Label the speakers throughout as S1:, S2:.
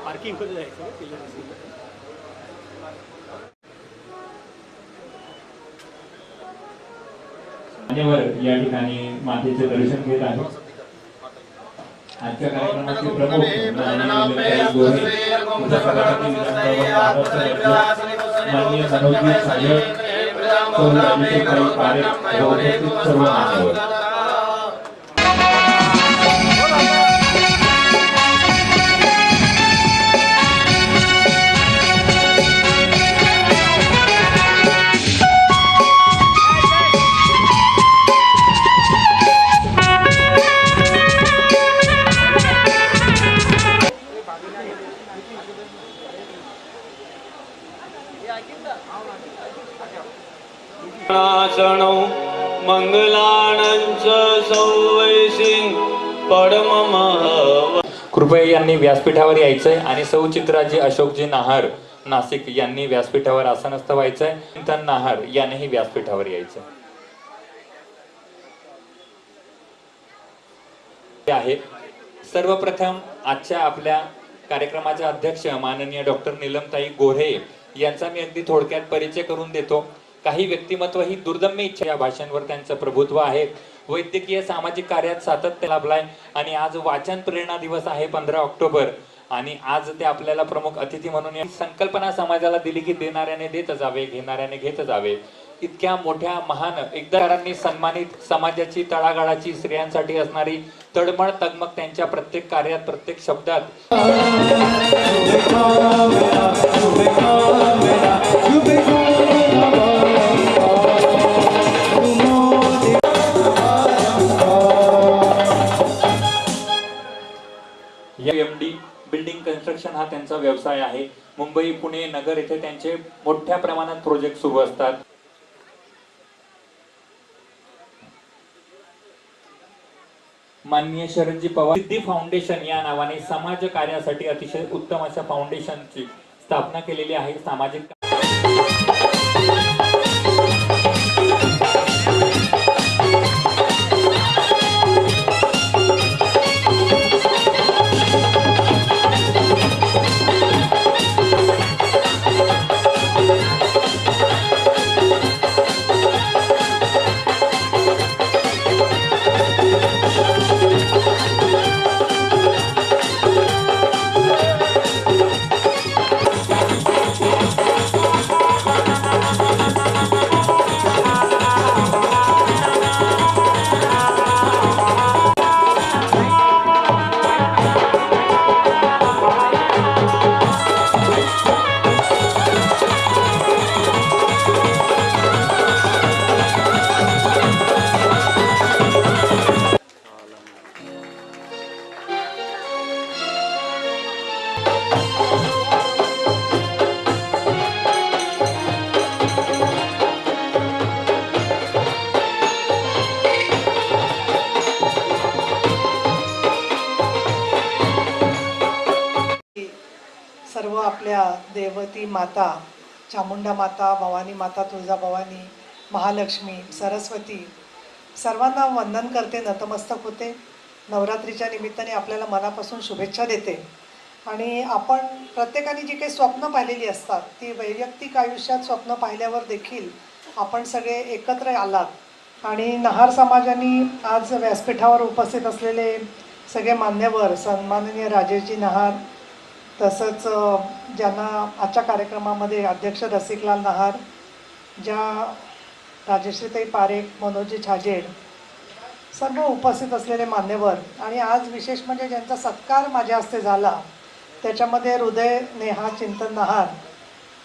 S1: Parking मध्ये जायचं
S2: मान्यवर या ठिकाणी मातेचे दर्शन घेत आहेत. आजच्या कार्यक्रमाचे प्रमुख माननीय मनोजी साहेब सर्व मान्यवर
S3: मंगलानंच सौवैसिन पडममहव.
S2: कृपया यांनी व्यासपीठावर यायचंय आणि सौ चित्राजी अशोकजी नाहर नाशिक यांनी व्यासपीठावर आसनस्थ व्हायचंय. चिंतन नाहर यांनीही व्यासपीठावर यायचंय आहे. सर्वप्रथम आजच्या आपल्या कार्यक्रमाचे अध्यक्ष माननीय डॉक्टर नीलमताई गोऱ्हे यांचा मी अगदी थोडक्यात परिचय करून देतो. काही व्यक्तिमत्व ही दुर्दम्य इच्छा या भाषांवर त्यांचं प्रभुत्व आहे. वैद्यकीय सामाजिक कार्यात सातत्य लाभलाय आणि आज वाचन प्रेरणा दिवस आहे 15 ऑक्टोबर आणि आज ते आपल्याला प्रमुख अतिथी म्हणून या संकल्पना समाजाला दिली की देणाऱ्याने देत जावे, घेणाऱ्याने घेत जावे. इतक्या मोठ्या महान एकदारांनी सन्मानित समाजाची तळागाळाची स्त्रियांसाठी असणारी तळमळ तगमग त्यांच्या प्रत्येक कार्यात प्रत्येक शब्दात MD बिल्डिंग कन्स्ट्रक्शन हा त्यांचा व्यवसाय आहे. मुंबई, पुणे, नगर येथे त्यांचे मोठ्या प्रमाणात प्रोजेक्ट सुरू असतात. माननीय शरदजी पवार सिद्धी फाउंडेशन या नावाने समाज कार्यासाठी अतिशय उत्तम अशा फाउंडेशनची स्थापना केलेली आहे. सामाजिक
S4: सर्व आपल्या देवती माता, चामुंडा माता, भवानी माता, तुळजाभवानी, महालक्ष्मी, सरस्वती सर्वांना वंदन करते, नतमस्तक होते. नवरात्रीच्या निमित्ताने आपल्याला मनापासून शुभेच्छा देते. आणि आपण प्रत्येकाने जी काही स्वप्न पाहिलेली असतात ती वैयक्तिक आयुष्यात स्वप्न पाहिल्यावर देखील आपण सगळे एकत्र आलात. आणि नहार समाजाने आज व्यासपीठावर उपस्थित असलेले सगळे मान्यवर, सन्माननीय राजेशजी नहार, तसंच ज्यांना आजच्या कार्यक्रमामध्ये अध्यक्ष रसिकलाल नहार, ज्या राजश्रीताई पारेख, मनोजी छाजेड, सर्व उपस्थित असलेले मान्यवर. आणि आज विशेष म्हणजे ज्यांचा सत्कार माझ्या हस्ते झाला त्याच्यामध्ये हृदय नेहा चिंतन नहार,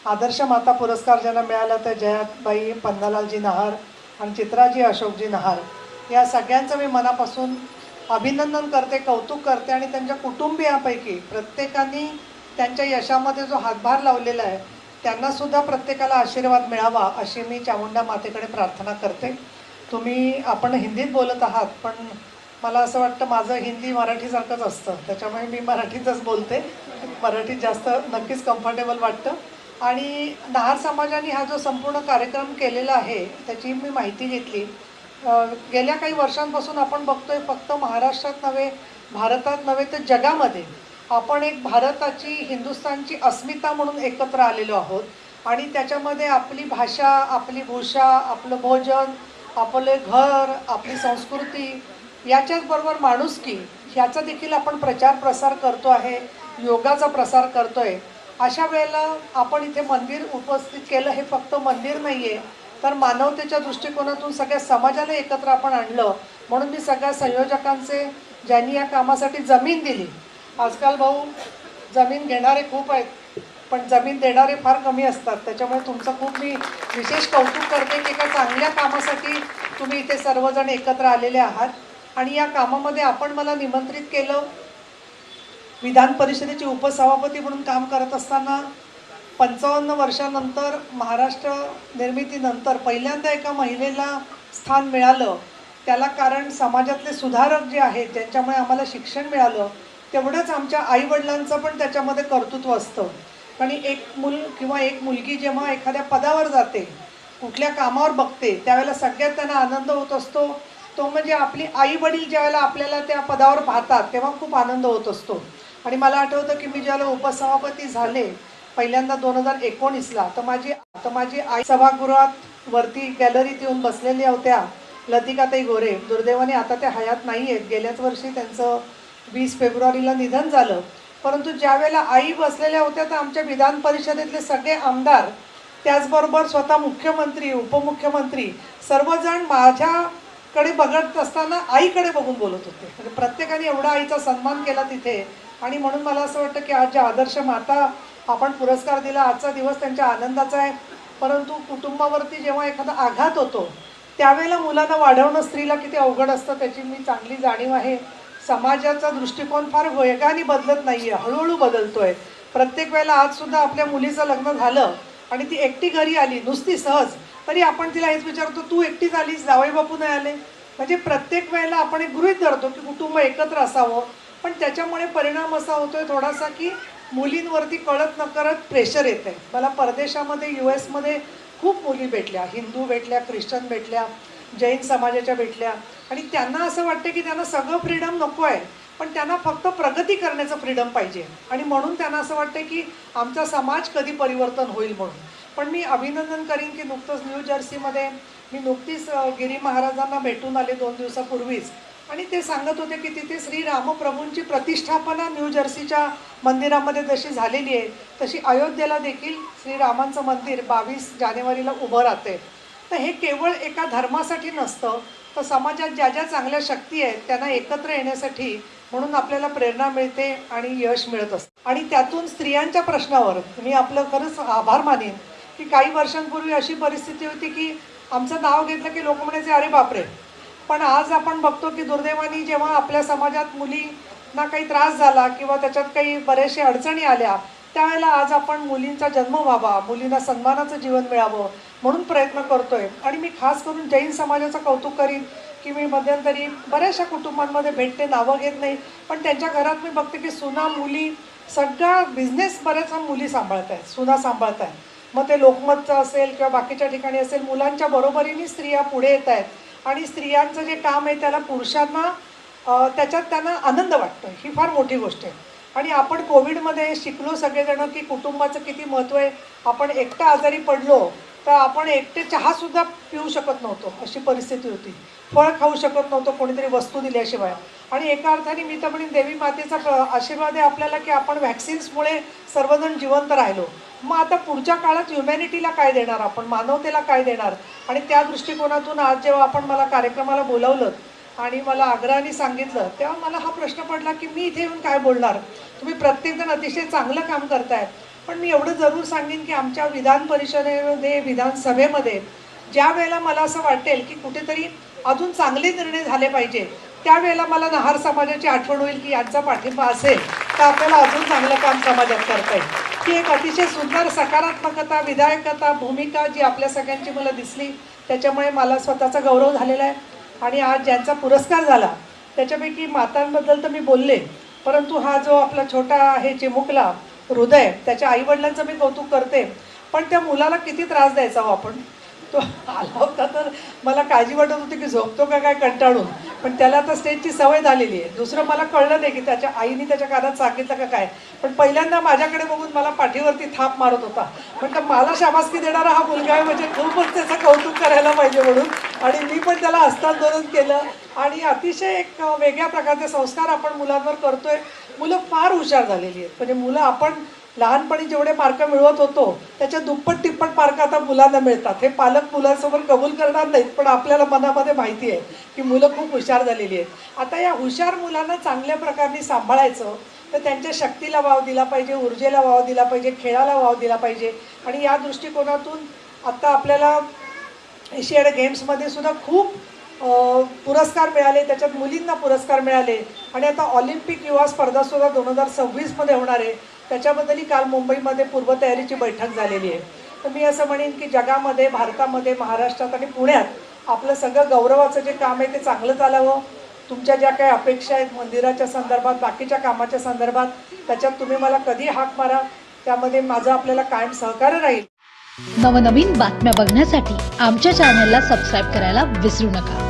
S4: आदर्श माता पुरस्कार ज्यांना मिळाला तर जयाबाई पन्नालालजी नहार आणि चित्राजी अशोकजी नहार, या सगळ्यांचं मी मनापासून अभिनंदन करते, कौतुक करते. आणि त्यांच्या कुटुंबियांपैकी प्रत्येकाने त्यांच्या यशामध्ये जो हातभार लावलेला आहे त्यांनासुद्धा प्रत्येकाला आशीर्वाद मिळावा अशी मी चामुंडा मातेकडे प्रार्थना करते. आपण हिंदीत बोलत आहात पण मला असं वाटतं माझं हिंदी मराठीसारखंच असतं, त्याच्यामुळे मी मराठीतच बोलते. मराठीत जास्त नक्कीच कम्फर्टेबल वाटतं. आणि नहार समाजाने हा जो संपूर्ण कार्यक्रम केलेला आहे त्याची मी माहिती घेतली. गेल्या काही वर्षांपासून आपण बघतोय फक्त महाराष्ट्रात नव्हे भारतात नव्हे तर जगामध्ये आपण एक भारताची हिंदुस्थानची अस्मिता म्हणून एकत्र आलेलो आहोत आणि त्याच्यामध्ये आपली भाषा, आपली भूषा, आपलं भोजन, आपले घर, आपली संस्कृती, याच्याचबरोबर माणुसकी ह्याचा देखील आपण प्रचार प्रसार करतो आहे, योगाचा प्रसार करतो आहे. अशा वेळेला आपण इथे मंदिर उपस्थित केलं, हे फक्त मंदिर नाही आहे तर मानवतेच्या दृष्टिकोनातून सगळ्या समाजाला एकत्र आपण आणलं. म्हणून मी सगळ्या संयोजकांचे, ज्यांनी या कामासाठी जमीन दिली, आजकाल भाऊ जमीन घेणारे खूप आहेत पण जमीन देणारे फार कमी असतात, त्याच्यामुळे तुमचं खूप मी विशेष कौतुक करते की एका चांगल्या कामासाठी तुम्ही इथे सर्वजण एकत्र आलेले आहात. आणि या कामामध्ये आपण मला निमंत्रित केलं. विधान परिषदेचे उपसभापती म्हणून काम करत असताना 55 वर्षानंतर महाराष्ट्र निर्मितीनंतर पहिल्यांदा एका महिलेला स्थान मिळालं. त्याला कारण समाजातले सुधारक जे आहेत ज्यांच्यामुळे आम्हाला शिक्षण मिळालं, तेवढंच आमच्या आईवडिलांचं पण त्याच्यामध्ये कर्तृत्व असतं. आणि एक मूल किंवा एक मुलगी जेव्हा एखाद्या पदावर जाते, कुठल्या कामावर बघते, त्यावेळेला सगळ्यात त्यांना आनंद होत असतो. तो म्हणजे आपली आई वडील ज्यावेळेला आपल्याला त्या पदावर पाहतात तेव्हा खूप आनंद होत असतो. आणि मला आठवतं की मी ज्यावेळेला उपसभापती झाले पहिल्यांदा 2019ला, तर माझी आई सभागृहात वरती गॅलरीत येऊन बसलेल्या होत्या, लतिकाताई गोरे. दुर्दैवाने आता त्या हयात नाही आहेत, गेल्याच वर्षी त्यांचं 20 फेब्रुवारीला निधन झालं. परंतु ज्यावेळेला आई बसलेल्या होत्या तर आमच्या विधान परिषदेतले सगळे आमदार, त्याचबरोबर स्वतः मुख्यमंत्री, उपमुख्यमंत्री सर्वजण माझ्याकडे बघत असताना आईकडे बघून बोलत होते. म्हणजे प्रत्येकाने एवढा आईचा सन्मान केला तिथे. आणि म्हणून मला असं वाटतं की आज ज्या आदर्श माता आपण पुरस्कार दिला, आजचा दिवस त्यांच्या आनंदाचा आहे. परंतु कुटुंबावरती जेव्हा एखादा आघात होतो त्यावेळेला मुलांना वाढवणं स्त्रीला किती अवघड असतं त्याची मी चांगली जाणीव आहे. समाजाचा दृष्टिकोन फार वेगाने बदलत नाही आहे, हळूहळू बदलतो आहे. प्रत्येक वेळेला आजसुद्धा आपल्या मुलीचं लग्न झालं आणि ती एकटी घरी आली नुसती सहज, तरी आपण तिला हेच विचारतो, तू एकटीच आलीस, जावई बापू नाही आले? म्हणजे प्रत्येक वेळेला आपण एक गृहीत धरतो की कुटुंब एकत्र असावं. पण त्याच्यामुळे परिणाम असा होतोय थोडासा की मुलींवरती कळत नकळत प्रेशर येत आहे. मला परदेशामध्ये US मध्ये खूप मुली भेटल्या, हिंदू भेटल्या, ख्रिश्चन भेटल्या, जैन समाजाच्या भेटल्या. आणि त्यांना असं वाटतं की त्यांना सगळं फ्रीडम नको आहे, पण त्यांना फक्त प्रगती करण्याचं फ्रीडम पाहिजे. आणि म्हणून त्यांना असं वाटतं की आमचा समाज कधी परिवर्तन होईल म्हणून. पण मी अभिनंदन करीन की नुकतंच न्यू जर्सीमध्ये मी नुकतीच गिरी महाराजांना भेटून आले 2 दिवसापूर्वीच. आणि ते सांगत होते की तिथे श्री रामप्रभूंची प्रतिष्ठापना न्यू जर्सीच्या मंदिरामध्ये जशी झालेली आहे तशी अयोध्येला देखील श्रीरामांचं मंदिर 22 जानेवारीला उभं राहते. तर हे केवळ एका धर्मासाठी नसतं, तर समाजात ज्या ज्या चांगल्या शक्ती आहेत त्यांना एकत्र येण्यासाठी म्हणून आपल्याला प्रेरणा मिळते आणि यश मिळत असतं. आणि त्यातून स्त्रियांच्या प्रश्नावर मी आपलं खरंच आभार मानेन की काही वर्षांपूर्वी अशी परिस्थिती होती की आमचं नाव घेतलं की लोक म्हणायचे अरे बापरे. पण आज आपण बघतो की दुर्दैवाने जेव्हा आपल्या समाजात मुलींना काही त्रास झाला किंवा त्याच्यात काही बऱ्याचशा अडचणी आल्या, त्यावेळेला आज आपण मुलींचा जन्म व्हावा, मुलींना सन्मानाचं जीवन मिळावं म्हणून प्रयत्न करतोय. आणि मी खास करून जैन समाजाचं कौतुक करीन की मी मध्यंतरी बऱ्याचशा कुटुंबांमध्ये भेटते, नावं घेत नाही, पण त्यांच्या घरात मी बघते की सुना मुली सगळा बिझनेस बऱ्याचशा मुली सांभाळत आहेत, सुना सांभाळत आहेत. मग ते लोकमतचं असेल किंवा बाकीच्या ठिकाणी असेल, मुलांच्या बरोबरीने स्त्रिया पुढे येत आहेत. आणि स्त्रियांचं जे काम आहे त्याला पुरुषांना त्याच्यात त्यांना आनंद वाटतो, ही फार मोठी गोष्ट आहे. आणि आपण कोविडमध्ये शिकलो सगळेजण की कुटुंबाचं किती महत्त्व आहे. आपण एकटं आजारी पडलो तर आपण एकटे चहासुद्धा पिऊ शकत नव्हतो, अशी परिस्थिती होती. फळ खाऊ शकत नव्हतो कोणीतरी वस्तू दिल्याशिवाय. आणि एका अर्थाने मी तर म्हणेन देवी मातेचा आशीर्वाद आहे आपल्याला की आपण व्हॅक्सिन्समुळे सर्वजण जिवंत राहिलो. मग आता पुढच्या काळात ह्युमॅनिटीला काय देणार आपण, मानवतेला काय देणार. आणि त्या दृष्टिकोनातून आज जेव्हा आपण मला कार्यक्रमाला बोलावलं आणि मला आग्रहाने सांगितलं तेव्हा मला हा प्रश्न पडला की मी इथे येऊन काय बोलणार. तुम्ही प्रत्येकजण अतिशय चांगलं काम करताय, पण मी एवढं जरूर सांगेन की आमच्या विधान परिषदेमध्ये, विधानसभेमध्ये ज्या वेळेला मला असं वाटेल की कुठेतरी अजून चांगले निर्णय झाले पाहिजे, त्यावेळेला मला नहार समाजाची आठवण होईल की यांचा पाठिंबा असेल तर आपल्याला अजून चांगलं काम समाजात करता येईल. ही एक अतिशय सुंदर सकारात्मकता, विधायकता, भूमिका जी आपल्या सगळ्यांची मला दिसली, त्याच्यामुळे मला स्वतःचा गौरव झालेला आहे. आणि आज ज्यांचा पुरस्कार झाला त्याच्यापैकी मातांबद्दल तर मी बोलले, परंतु हा जो आपला छोटा आहे चिमुकला हृदय, त्याच्या आईवडिलांचं मी कौतुक करते. पण त्या मुलाला किती त्रास द्यायचा हो आपण. तो आला होता तर मला काळजी वाटत होती की झोपतो का काय कंटाळून, पण त्याला आता स्टेजची सवय झालेली आहे. दुसरं मला कळलं नाही की त्याच्या आईने त्याच्या कानात सांगितलं का काय, पण पहिल्यांदा माझ्याकडे बघून मला पाठीवरती थाप मारत होता. म्हटलं मला शाबासकी देणारा हा मुलगा आहे म्हणजे खूपच त्याचं कौतुक करायला पाहिजे म्हणून. आणि मी पण त्याला हस्तांदोलन केलं आणि अतिशय एक वेगळ्या प्रकारचे संस्कार आपण मुलांवर करतोय. मुलं फार हुशार झालेली आहेत. म्हणजे मुलं आपण लहानपणी जेवढे मार्क मिळवत होतो त्याच्या दुप्पट तिप्पट मार्क आता मुलांना मिळतात. हे पालक मुलांसमोर कबूल करणार नाहीत, पण आपल्याला मनामध्ये माहिती आहे की मुलं खूप हुशार झालेली आहेत. आता या हुशार मुलांना चांगल्या प्रकारे सांभाळायचं तर त्यांच्या शक्तीला वाव दिला पाहिजे, ऊर्जेला वाव दिला पाहिजे, खेळाला वाव दिला पाहिजे. आणि या दृष्टिकोनातून आता आपल्याला एशियाड गेम्समध्ये सुद्धा खूप पुरस्कार मिळाले, त्याच्यात मुलींना पुरस्कार मिळाले. आणि आता ऑलिम्पिक युवा स्पर्धासुद्धा 2026मध्ये होणार आहे. त्याच्याबद्दलही काल मुंबईमध्ये पूर्वतयारीची बैठक झालेली आहे. तर मी असं म्हणेन की जगामध्ये, भारतामध्ये, महाराष्ट्रात आणि पुण्यात आपलं सगळं गौरवाचं जे काम आहे ते चांगलं चालावं. तुमच्या ज्या काही अपेक्षा आहेत मंदिराच्या संदर्भात, बाकीच्या कामाच्या संदर्भात, त्याच्यात तुम्ही मला कधी हाक मारा, त्यामध्ये माझं आपल्याला कायम सहकार्य राहील.
S1: नवनवीन बातम्या बघण्यासाठी आमच्या चॅनलला सबस्क्राईब करायला विसरू नका.